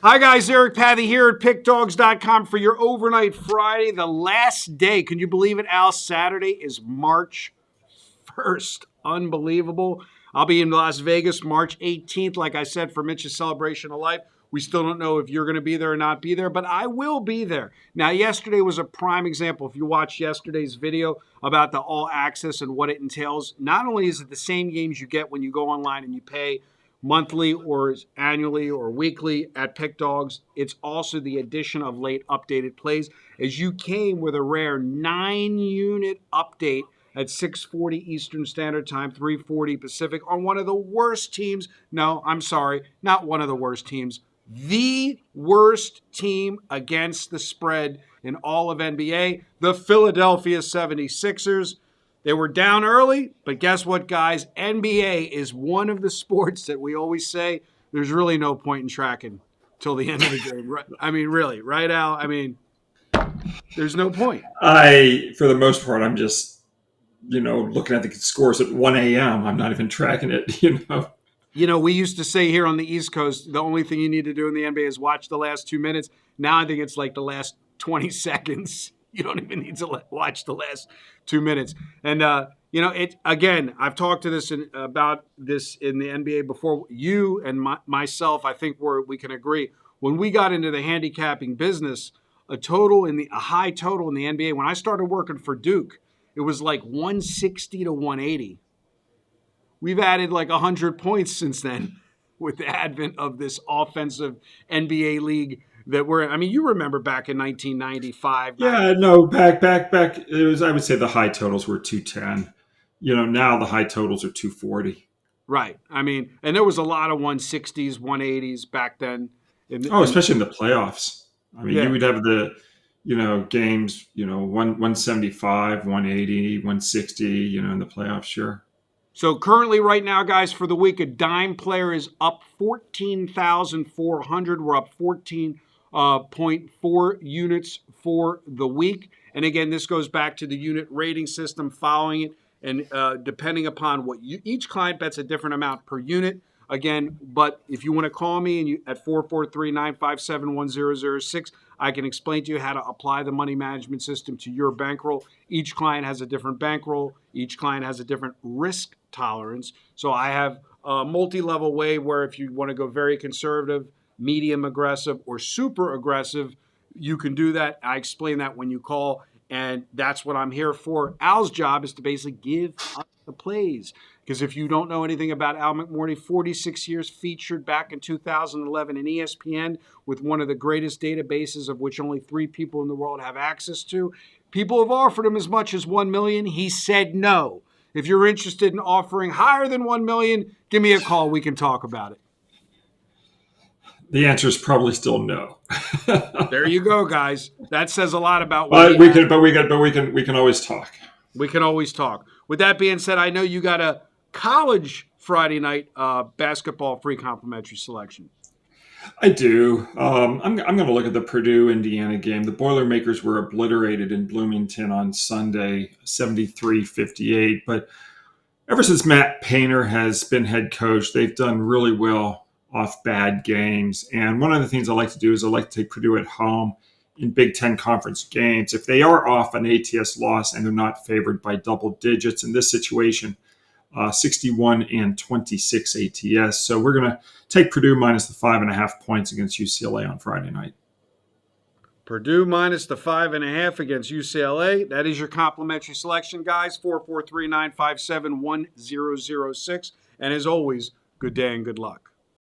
Hi, guys. Eric Pathy here at PickDogs.com for your overnight Friday, the last day. Can you believe it, Al? Saturday is March 1st. Unbelievable. I'll be in Las Vegas March 18th, like I said, for Mitch's Celebration of Life. We still don't know if you're going to be there or not be there, but I will be there. Now, yesterday was a prime example. If you watched yesterday's video about the All Access and what it entails, not only is it the same games you get when you go online and you pay monthly or annually or weekly at Pick Dogs, it's also the addition of late updated plays, as you came with a rare 9-unit update at 6:40 Eastern Standard Time, 3:40 Pacific, on one of the worst teams. No, I'm sorry, not one of the worst teams. The worst team against the spread in all of NBA, the Philadelphia 76ers. They were down early, but guess what, guys? NBA is one of the sports that we always say there's really no point in tracking till the end of the game. Right? I mean, really, right, Al? I mean, there's no point. For the most part, I'm just, looking at the scores at 1 a.m. I'm not even tracking it, We used to say here on the East Coast, the only thing you need to do in the NBA is watch the last 2 minutes. Now I think it's like the last 20 seconds. You don't even need to watch the last 2 minutes. And, it again, I've talked to about this in the NBA before. You and myself, I think we can agree. When we got into the handicapping business, a high total in the NBA, when I started working for Duke, it was like 160 to 180. We've added like 100 points since then with the advent of this offensive NBA league that we're in. I mean, you remember back in 1995. Yeah, no, back. It was, I would say the high totals were 210. Now the high totals are 240. Right. I mean, and there was a lot of 160s, 180s back then. Especially in the playoffs. I mean, Yeah. You would have the, games, 175, 180, 160, in the playoffs, sure. So currently right now, guys, for the week, a dime player is up 14,400. We're up 14.4 units for the week. And again, this goes back to the unit rating system following it. And depending upon what each client bets a different amount per unit. Again, but if you want to call me at 443-957-1006, I can explain to you how to apply the money management system to your bankroll. Each client has a different bankroll. Each client has a different risk tolerance. So I have a multi-level way where if you want to go very conservative, medium aggressive, or super aggressive, you can do that. I explain that when you call, and that's what I'm here for. Al's job is to basically give us the plays. Because if you don't know anything about Al McMordie, 46 years, featured back in 2011 in ESPN with one of the greatest databases of which only 3 people in the world have access to. People have offered him as much as $1 million. He said no. If you're interested in offering higher than $1 million, give me a call. We can talk about it. The answer is probably still no. There you go, guys. That says a lot about what we can always talk. We can always talk. With that being said, I know you got a college Friday night basketball free complimentary selection. I do. I'm going to look at the Purdue-Indiana game. The Boilermakers were obliterated in Bloomington on Sunday, 73-58. But ever since Matt Painter has been head coach, they've done really well off bad games. And one of the things I like to do is I like to take Purdue at home in Big Ten Conference games. If they are off an ATS loss and they're not favored by double digits in this situation, 61-26 ATS. So we're going to take Purdue minus the 5.5 points against UCLA on Friday night. Purdue minus the 5.5 against UCLA. That is your complimentary selection, guys. 443-957-1006. And as always, good day and good luck.